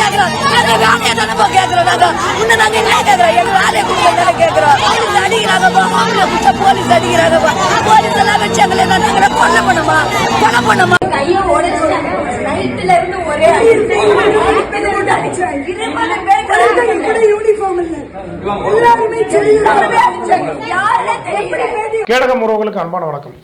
கேட்கிறோம். நாங்க வேலையை தானப்பா கேட்கிறோம். நாங்க முன்ன நாங்க என்ன கேட்கிறோம்? எங்க வேலையை கொடுக்க கேட்கிறோம். போலீஸ் அடிக்கிறாங்கப்பா, மாப்பிள்ள குச்சா போலீஸ் அடிக்கிறாங்கப்பா. போலீஸ் எல்லாம் வச்சு எங்களை நாங்க கொலை பண்ணுமா கையை உடைச்சாங்க. நைட்ல இருந்து ஒரே கேடகம் உறவுகளுக்கு அன்பான வணக்கம்.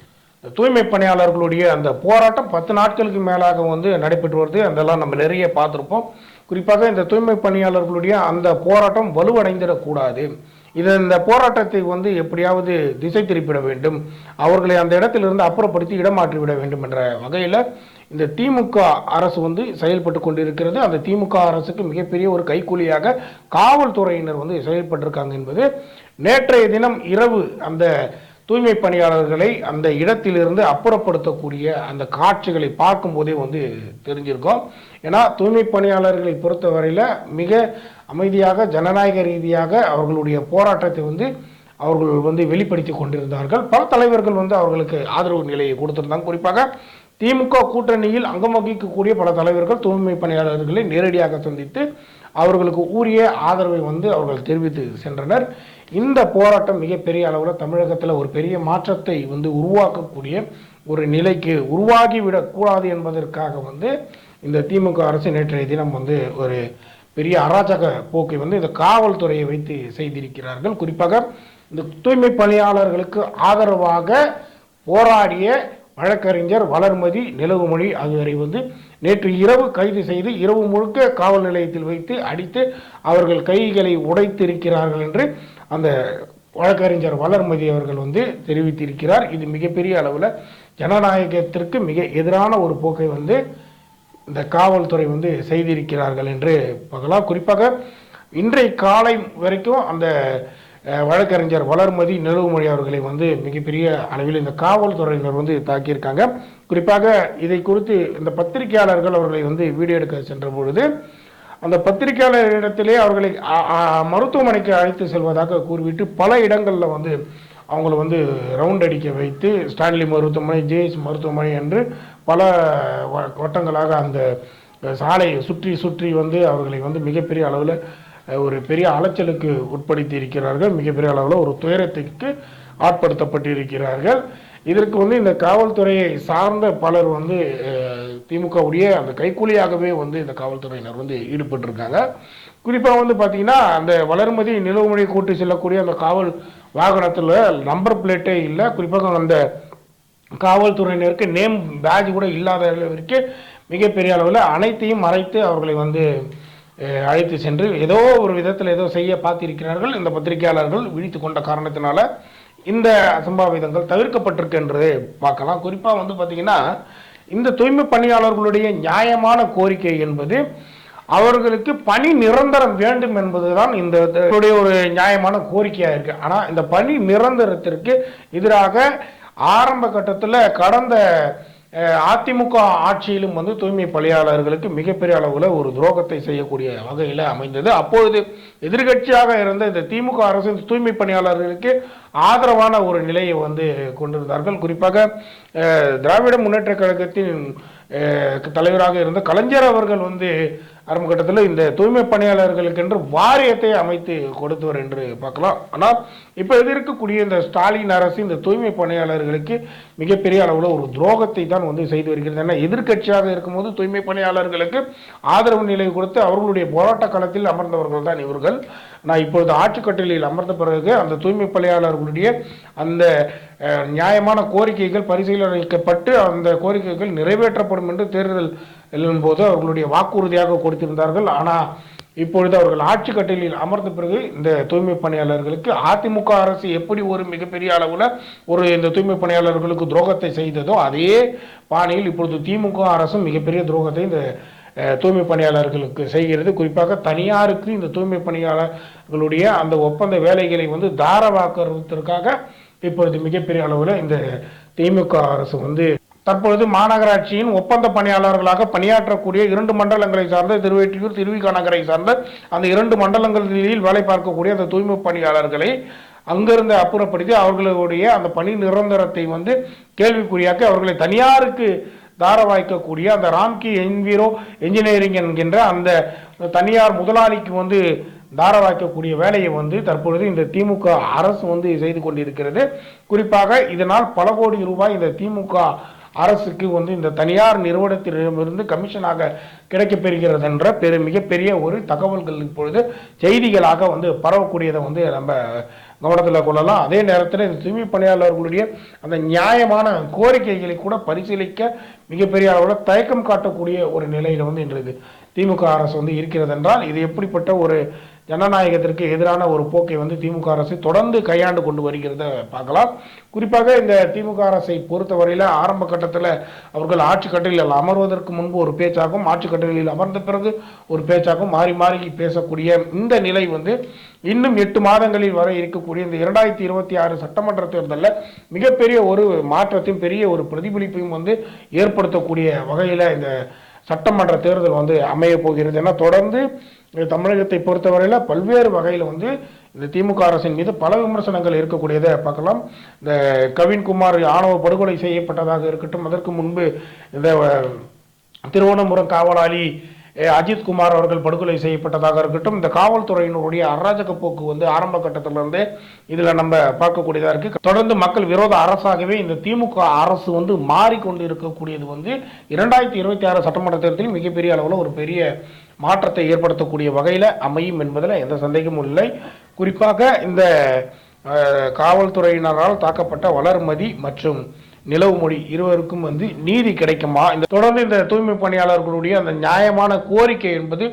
தூய்மை பணியாளர்களுடைய அந்த போராட்டம் 10 நாட்களுக்கு மேலாக நடைபெற்று வருது. அதெல்லாம் நம்ம நிறைய பார்த்துருப்போம். குறிப்பாக இந்த தூய்மை பணியாளர்களுடைய அந்த போராட்டம் வலுவடைந்திடக்கூடாது. இந்த போராட்டத்தை எப்படியாவது திசை திருப்பிட வேண்டும், அவர்களை அந்த இடத்திலிருந்து அப்புறப்படுத்தி இடமாற்றி விட வேண்டும் என்ற வகையில் இந்த திமுக அரசு செயல்பட்டு கொண்டிருக்கிறது. அந்த திமுக அரசுக்கு மிகப்பெரிய ஒரு கைக்கூலியாக காவல்துறையினர் செயல்பட்டிருக்காங்க என்பது நேற்றைய தினம் இரவு அந்த தூய்மை பணியாளர்களை அந்த இடத்திலிருந்து அப்புறப்படுத்தக்கூடிய அந்த காட்சிகளை பார்க்கும் போதே தெரிஞ்சிருக்கோம். ஏன்னா தூய்மை பணியாளர்களை பொறுத்தவரையில் மிக அமைதியாக ஜனநாயக ரீதியாக அவர்களுடைய போராட்டத்தை அவர்கள் வெளிப்படுத்தி கொண்டிருந்தார்கள். பல தலைவர்கள் அவர்களுக்கு ஆதரவு நிலையை கொடுத்திருந்தாங்க. குறிப்பாக திமுக கூட்டணியில் அங்கம் வகிக்கக்கூடிய பல தலைவர்கள் தூய்மை பணியாளர்களை நேரடியாக சந்தித்து அவர்களுக்கு உரிய ஆதரவை அவர்கள் தெரிவித்து சென்றனர். இந்த போராட்டம் மிகப்பெரிய அளவில் தமிழகத்தில் ஒரு பெரிய மாற்றத்தை உருவாக்கக்கூடிய ஒரு நிலைக்கு உருவாகிவிடக்கூடாது என்பதற்காக இந்த திமுக அரசு நேற்றைய தினம் ஒரு பெரிய அராஜக போக்கை இந்த காவல்துறையை வைத்து செய்திருக்கிறார்கள். குறிப்பாக இந்த தூய்மை பணியாளர்களுக்கு ஆதரவாக போராடிய வழக்கறிஞர் வளர்மதி, நிலவுமணி ஆகியோரை நேற்று இரவு கைது செய்து இரவு முழுக்க காவல் நிலையத்தில் வைத்து அடித்து அவர்கள் கைகளை உடைத்திருக்கிறார்கள் என்று அந்த வழக்கறிஞர் வளர்மதி அவர்கள் தெரிவித்திருக்கிறார். இது மிகப்பெரிய அளவில் ஜனநாயகத்திற்கு மிக எதிரான ஒரு போக்கை இந்த காவல்துறை செய்திருக்கிறார்கள் என்று பார்க்கலாம். குறிப்பாக இன்றைய காலை வரைக்கும் அந்த வழக்கறிஞர் வளர்மதி, நிலவுமணி அவர்களை மிகப்பெரிய அளவில் இந்த காவல்துறையினர் தாக்கியிருக்காங்க. குறிப்பாக இதை குறித்து இந்த பத்திரிகையாளர்கள் அவர்களை வீடியோ எடுக்க சென்ற பொழுது அந்த பத்திரிகையாளரிடத்திலே அவர்களை மருத்துவமனைக்கு அழைத்து செல்வதாக கூறிவிட்டு பல இடங்களில் அவங்களை ரவுண்ட் அடிக்க வைத்து ஸ்டான்லி மருத்துவமனை, ஜேஎஸ் மருத்துவமனை என்று பல வட்டங்களாக அந்த சாலையை சுற்றி சுற்றி அவர்களை மிகப்பெரிய அளவில் ஒரு பெரிய அலைச்சலுக்கு உட்படுத்தி இருக்கிறார்கள். மிகப்பெரிய அளவில் ஒரு துயரத்திற்கு ஆட்படுத்தப்பட்டிருக்கிறார்கள். இதற்கு இந்த காவல்துறையை சார்ந்த பலர் திமுகவுடைய அந்த கைக்கூலியாகவே இந்த காவல்துறையினர் ஈடுபட்டிருக்காங்க. குறிப்பாக பார்த்தீங்கன்னா அந்த வளர்மதி, நிலவுமணி கூட்டி செல்லக்கூடிய அந்த காவல் வாகனத்தில் நம்பர் பிளேட்டே இல்லை. குறிப்பாக அந்த காவல்துறையினருக்கு நேம் பேட்ச் கூட இல்லாத அளவிற்கு மிகப்பெரிய அளவில் அனைத்தையும் மறைத்து அவர்களை அழைத்து சென்று ஏதோ ஒரு விதத்தில் ஏதோ செய்ய பார்த்திருக்கிறார்கள். இந்த பத்திரிகையாளர்கள் விழித்து கொண்ட காரணத்தினால இந்த அசம்பாவிதங்கள் தவிர்க்கப்பட்டிருக்கு என்று பார்க்கலாம். குறிப்பாக பார்த்தீங்கன்னா இந்த தூய்மை பணியாளர்களுடைய நியாயமான கோரிக்கை என்பது அவர்களுக்கு பணி நிரந்தரம் வேண்டும் என்பதுதான் இந்த ஒரு நியாயமான கோரிக்கையாக இருக்கு. ஆனால் இந்த பணி நிரந்தரத்திற்கு எதிராக ஆரம்ப கட்டத்தில் கடந்த அதிமுக ஆட்சியிலும் தூய்மை பணியாளர்களுக்கு மிகப்பெரிய அளவில் ஒரு துரோகத்தை செய்யக்கூடிய வகையில் அமைந்தது. அப்பொழுது எதிர்கட்சியாக இருந்த இந்த திமுக அரசு தூய்மை பணியாளர்களுக்கு ஆதரவான ஒரு நிலையை கொண்டிருந்தார்கள். குறிப்பாக திராவிட முன்னேற்ற கழகத்தின் தலைவராக இருந்த கலைஞர் அவர்கள் ஆரம்ப கட்டத்தில் இந்த தூய்மை பணியாளர்களுக்கு என்று வாரியத்தை அமைத்து கொடுத்தவர் என்று பார்க்கலாம். ஆனால் இப்போ இருக்கக்கூடிய இந்த ஸ்டாலின் அரசு இந்த தூய்மை பணியாளர்களுக்கு மிகப்பெரிய அளவில் ஒரு துரோகத்தை தான் செய்து வருகிறது. ஏன்னா எதிர்கட்சியாக இருக்கும்போது தூய்மை பணியாளர்களுக்கு ஆதரவு நிலை கொடுத்து அவர்களுடைய போராட்ட களத்தில் அமர்ந்தவர்கள் தான் இவர்கள். நான் இப்பொழுது ஆட்சி கட்டளையில் அமர்ந்த பிறகு அந்த தூய்மை பணியாளர்களுடைய அந்த நியாயமான கோரிக்கைகள் பரிசீலனைக்கப்பட்டு அந்த கோரிக்கைகள் நிறைவேற்றப்படும் என்று தேர்தல் போது அவர்களுடைய வாக்குறுதியாக கொடுத்திருந்தார்கள். ஆனால் இப்பொழுது அவர்கள் ஆட்சி கட்டளையில் அமர்ந்த பிறகு இந்த தூய்மை பணியாளர்களுக்கு அதிமுக அரசு எப்படி ஒரு மிகப்பெரிய அளவில் ஒரு இந்த தூய்மை பணியாளர்களுக்கு துரோகத்தை செய்ததோ அதே பாணியில் இப்பொழுது திமுக அரசும் மிகப்பெரிய துரோகத்தை இந்த தூய்மை பணியாளர்களுக்கு செய்கிறது. குறிப்பாக தனியாருக்கு இந்த தூய்மை பணியாளர்களுடைய அந்த ஒப்பந்த வேலைகளை தாரவாக்குவதற்காக இப்பொழுது மிகப்பெரிய அளவில் இந்த திமுக அரசு தற்பொழுது மாநகராட்சியின் ஒப்பந்த பணியாளர்களாக பணியாற்றக்கூடிய 2 மண்டலங்களை சார்ந்த திருவெற்றியூர், திருவிக நகரை சார்ந்த அந்த 2 மண்டலங்களில் வேலை பார்க்கக்கூடிய அந்த தூய்மை பணியாளர்களை அங்கிருந்து அப்புறப்படுத்தி அவர்களுடைய அந்த பணி நிரந்தரத்தை கேள்விக்குறியாக்கி அவர்களை தனியாருக்கு தாரவாய்க்கக்கூடிய அந்த ராம்கி என்விரோ என்ஜினியரிங் என்கின்ற அந்த தனியார் முதலாளிக்கு வந்து தாரவாய்க்கக்கூடிய வேலையை வந்து தற்பொழுது இந்த திமுக அரசு வந்து செய்து கொண்டிருக்கிறது. குறிப்பாக இதனால் பல கோடி ரூபாய் இந்த திமுக அரசுக்கு வந்து இந்த தனியார் நிறுவனத்திடமிருந்து கமிஷனாக கிடைக்கப்பெறுகிறது என்ற மிகப்பெரிய ஒரு தகவல்கள் இப்பொழுது செய்திகளாக வந்து பரவக்கூடியதை வந்து நம்ம கவனத்தில் கொள்ளலாம். அதே நேரத்தில் இந்த தூய்மை பணியாளர்களுடைய அந்த நியாயமான கோரிக்கைகளை கூட பரிசீலிக்க மிகப்பெரிய அளவில் தயக்கம் காட்டக்கூடிய ஒரு நிலையில் வந்து இன்றைக்கு திமுக அரசு வந்து இருக்கிறது என்றால் இது எப்படிப்பட்ட ஒரு ஜனநாயகத்திற்கு எதிரான ஒரு போக்கை வந்து திமுக அரசு தொடர்ந்து கையாண்டு கொண்டு வருகிறத பார்க்கலாம். குறிப்பாக இந்த திமுக அரசை பொறுத்தவரையில் ஆரம்ப கட்டத்தில் அவர்கள் ஆட்சி கட்டளையில் அமர்வதற்கு முன்பு ஒரு பேச்சாகவும் ஆட்சி கட்டளையில் அமர்ந்த பிறகு ஒரு பேச்சாகவும் மாறி மாறி பேசக்கூடிய இந்த நிலை வந்து இன்னும் 8 மாதங்களில் வரை இருக்கக்கூடிய இந்த 2026 சட்டமன்ற தேர்தலில் மிகப்பெரிய ஒரு மாற்றத்தையும் பெரிய ஒரு பிரதிபலிப்பையும் வந்து ஏற்படுத்தக்கூடிய வகையில் இந்த சட்டமன்ற தேர்தல் வந்து அமைய போகிறது. ஏன்னா தொடர்ந்து தமிழகத்தை பொறுத்தவரையில் பல்வேறு வகையில் வந்து இந்த திமுக அரசின் மீது பல விமர்சனங்கள் இருக்கக்கூடியதை பார்க்கலாம். இந்த கவின்குமார் ஆணவ படுகொலை செய்யப்பட்டதாக இருக்கட்டும், அதற்கு முன்பு இந்த திருவனந்தபுரம் காவலாளி அஜித் குமார் அவர்கள் படுகொலை செய்யப்பட்டதாக இருக்கட்டும், இந்த காவல்துறையினுடைய அராஜக போக்கு வந்து ஆரம்ப கட்டத்திலிருந்து இதில் நம்ம பார்க்கக்கூடியதாக இருக்கு. தொடர்ந்து மக்கள் விரோத அரசாகவே இந்த திமுக அரசு வந்து மாறிக்கொண்டு இருக்கக்கூடியது வந்து 2026 சட்டமன்ற தேர்தலில் மிகப்பெரிய அளவில் ஒரு பெரிய மாற்றத்தை ஏற்படுத்தக்கூடிய வகையில் அமையும் என்பதில் எந்த சந்தேகமும் இல்லை. குறிப்பாக இந்த காவல்துறையினரால் தாக்கப்பட்ட வளர்மதி மற்றும் நிலவுமொழி இருவருக்கும் வந்து நீதி கிடைக்குமா, இந்த தொடர்ந்து இந்த தூய்மை பணியாளர்களுடைய அந்த நியாயமான கோரிக்கை என்பது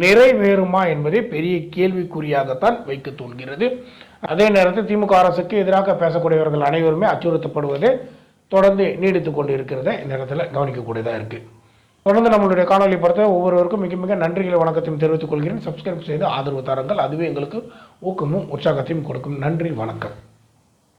நிறைவேறுமா என்பதே பெரிய கேள்விக்குறியாகத்தான் வைக்க தோன்கிறது. அதே நேரத்தில் திமுக அரசுக்கு எதிராக பேசக்கூடியவர்கள் அனைவருமே அச்சுறுத்தப்படுவது தொடர்ந்து நீடித்துக் கொண்டு இருக்கிறத இந்த இடத்துல கவனிக்கக்கூடியதாக இருக்கு. தொடர்ந்து நம்மளுடைய காணொலி பார்த்த ஒவ்வொருவருக்கும் மிக மிக நன்றிகளை வணக்கத்தையும் தெரிவித்துக் கொள்கிறேன். சப்ஸ்கிரைப் செய்து ஆதரவு தாருங்கள், அதுவே எங்களுக்கு ஊக்கமும் உற்சாகத்தையும் கொடுக்கும். நன்றி, வணக்கம்.